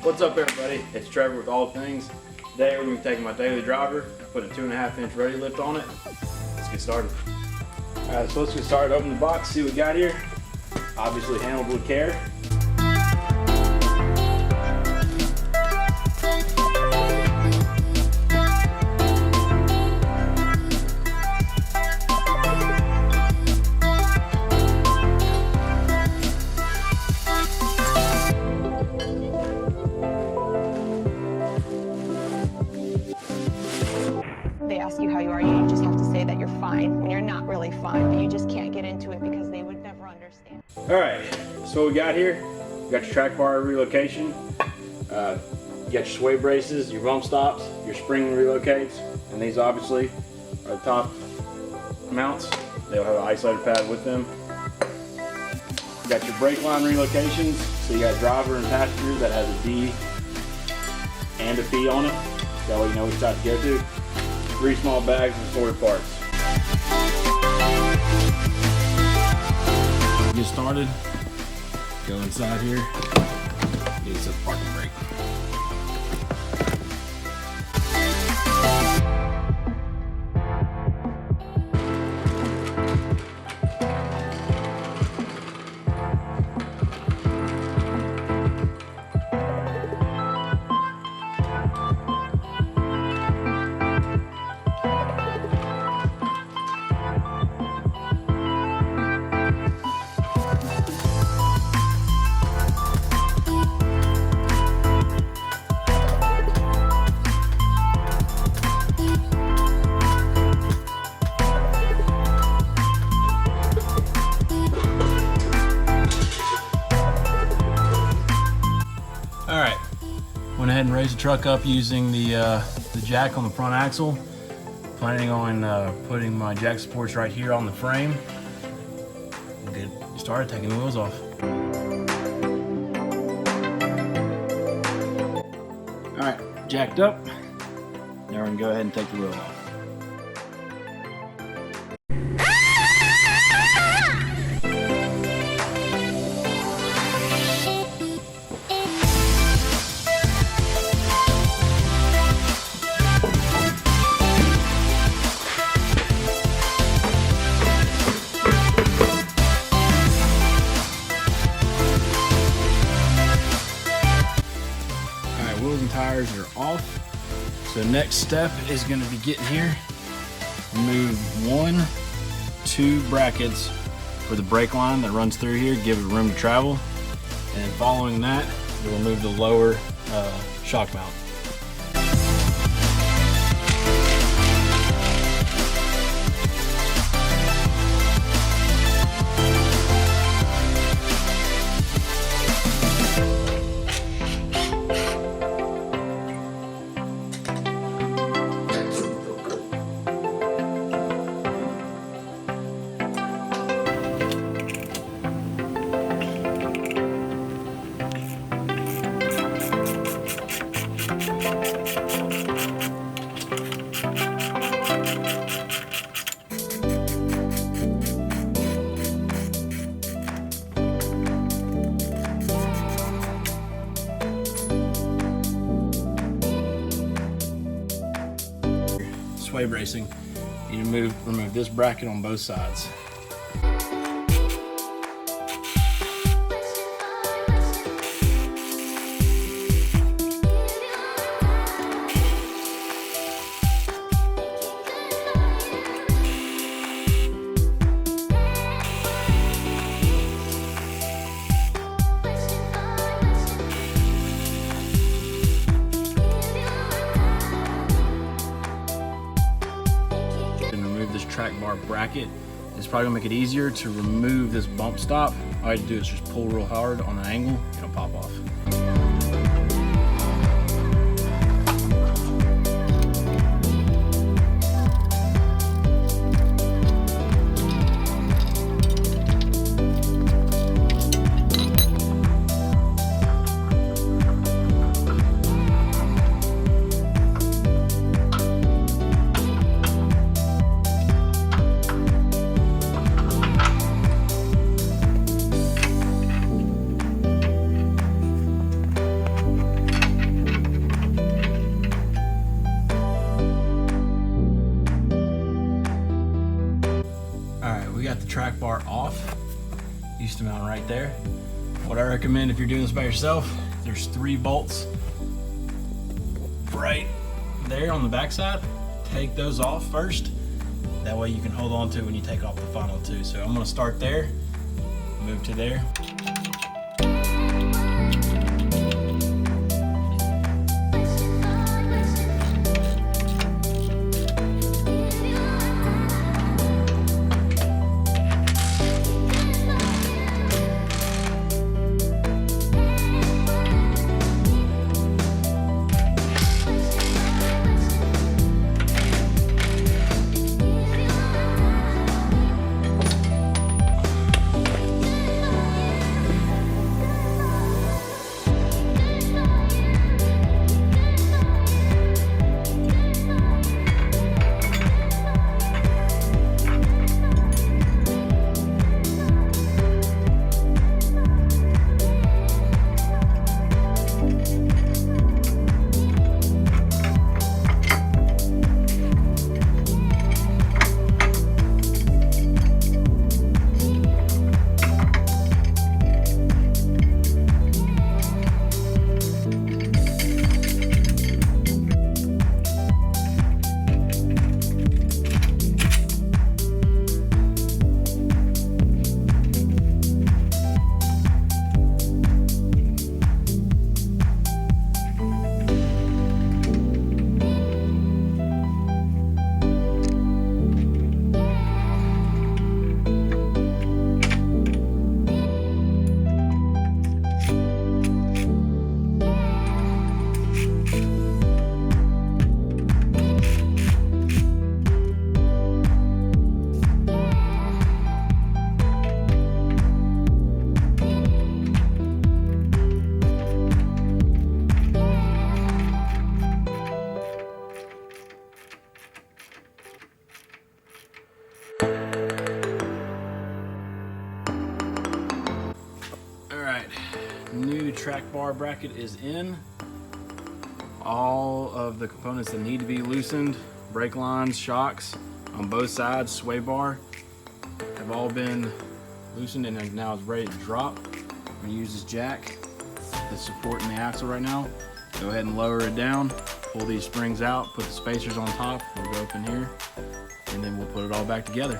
What's up everybody, it's Trevor with All Things. Today we're going to be taking my daily driver, put a 2.5 inch ReadyLift on it. Let's get started. Alright, so let's get started, open the box, see what we got here. Obviously handled with care. They ask you how you are, you just have to say that you're fine when you're not really fine, but you just can't get into it because they would never understand. Alright, so what we got here, you got your track bar relocation, you got your sway braces, your bump stops, your spring relocates, and these obviously are the top mounts. They'll have an isolator pad with them. You got your brake line relocations, so you got driver and passenger that has a D and a P on it. That way you know which side to go to. 3 small bags and assorted parts. Get started, go inside here, get yourself a parking brake. Alright, went ahead and raised the truck up using the jack on the front axle. Planning on putting my jack supports right here on the frame. We'll get started taking the wheels off. Alright, jacked up. Now we're going to go ahead and take the wheels off. Wheels and tires are off. So next step is going to be getting here, remove 2 brackets for the brake line that runs through here, give it room to travel, and following that we'll remove the lower shock mount. Sway bracing, you remove this bracket on both sides. Track bar bracket. It's probably gonna make it easier to remove this bump stop. All you have to do is just pull real hard on an angle and it'll pop off. track bar off. Used to mount right there. What I recommend if you're doing this by yourself, there's 3 bolts right there on the backside. Take those off first. That way you can hold on to when you take off the final 2. So I'm gonna start there, move to there. New track bar bracket is in. All of the components that need to be loosened, brake lines, shocks on both sides, sway bar, have all been loosened and now is ready to drop. I'm going to use this jack that's supporting the axle right now. Go ahead and lower it down, pull these springs out, put the spacers on top, we'll go up in here, and then we'll put it all back together.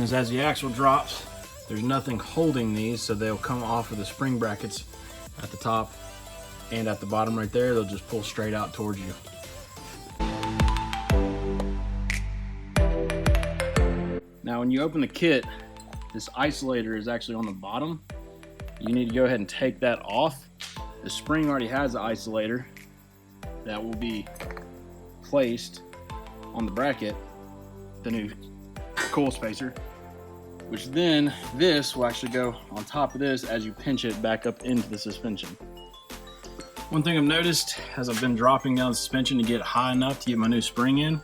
Is as the axle drops, there's nothing holding these, so they'll come off of the spring brackets at the top and at the bottom right there. They'll just pull straight out towards you. Now when you open the kit, this isolator is actually on the bottom. You need to go ahead and take that off. The spring already has the isolator that will be placed on the bracket, the new coil spacer, which then this will actually go on top of this as you pinch it back up into the suspension. One thing I've noticed as I've been dropping down the suspension to get high enough to get my new spring in,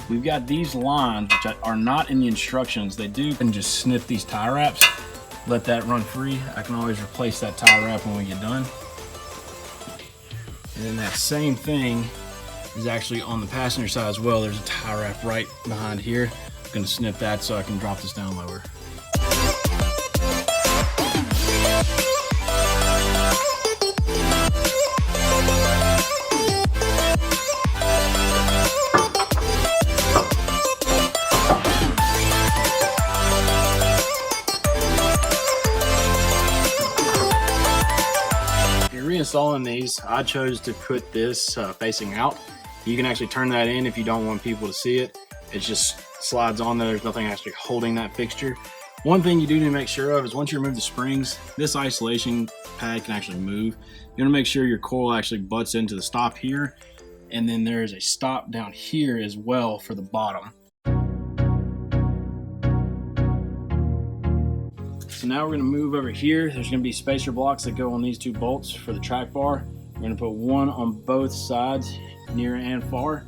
we've got these lines which are not in the instructions. They do, and just snip these tie wraps, let that run free. I can always replace that tie wrap when we get done. And then that same thing is actually on the passenger side as well. There's a tie wrap right behind here. I'm gonna snip that so I can drop this down lower. If you're reinstalling these, I chose to put this facing out. You can actually turn that in if you don't want people to see it. It just slides on there. There's nothing actually holding that fixture. One thing you do need to make sure of is once you remove the springs, this isolation pad can actually move. You want to make sure your coil actually butts into the stop here, and then there is a stop down here as well for the bottom. So now we're going to move over here. There's going to be spacer blocks that go on these 2 bolts for the track bar. We're gonna put one on both sides, near and far.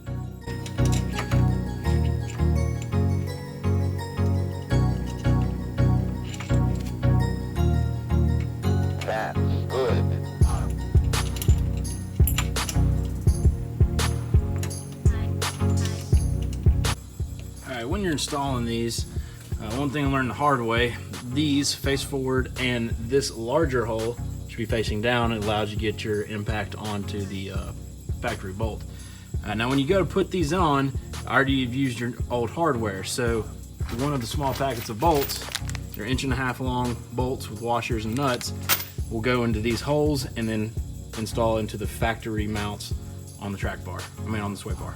That's good. Alright, when you're installing these, one thing I learned the hard way, these face forward and this larger hole should be facing down. It allows you to get your impact onto the factory bolt. Now when you go to put these on, already you've used your old hardware, so one of the small packets of bolts, they're 1.5 inch long bolts with washers and nuts, will go into these holes and then install into the factory mounts on the track bar, on the sway bar.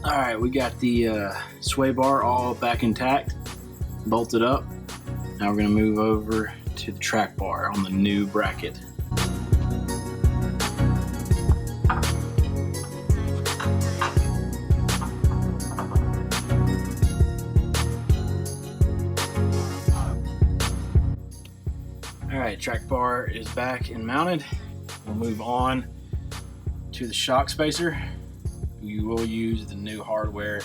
Alright, we got the sway bar all back intact, bolted up. Now we're going to move over to the track bar on the new bracket. Alright, track bar is back and mounted. We'll move on to the shock spacer. You will use the new hardware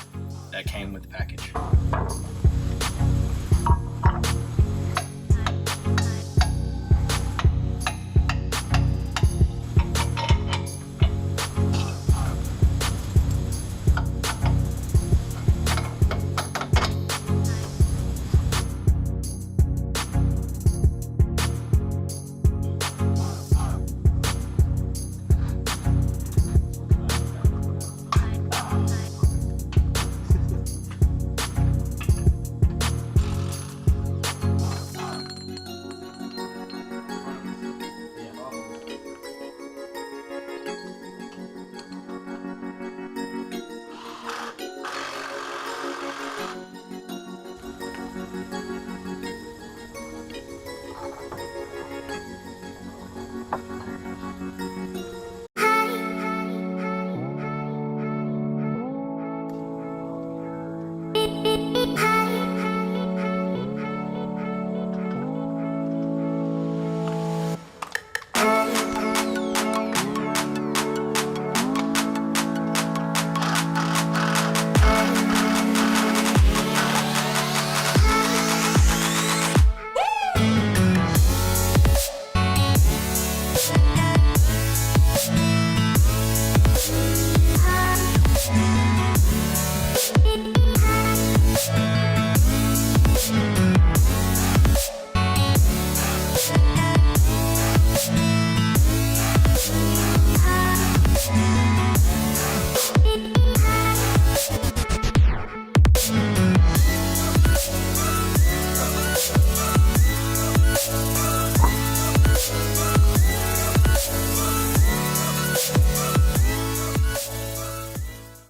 that came with the package.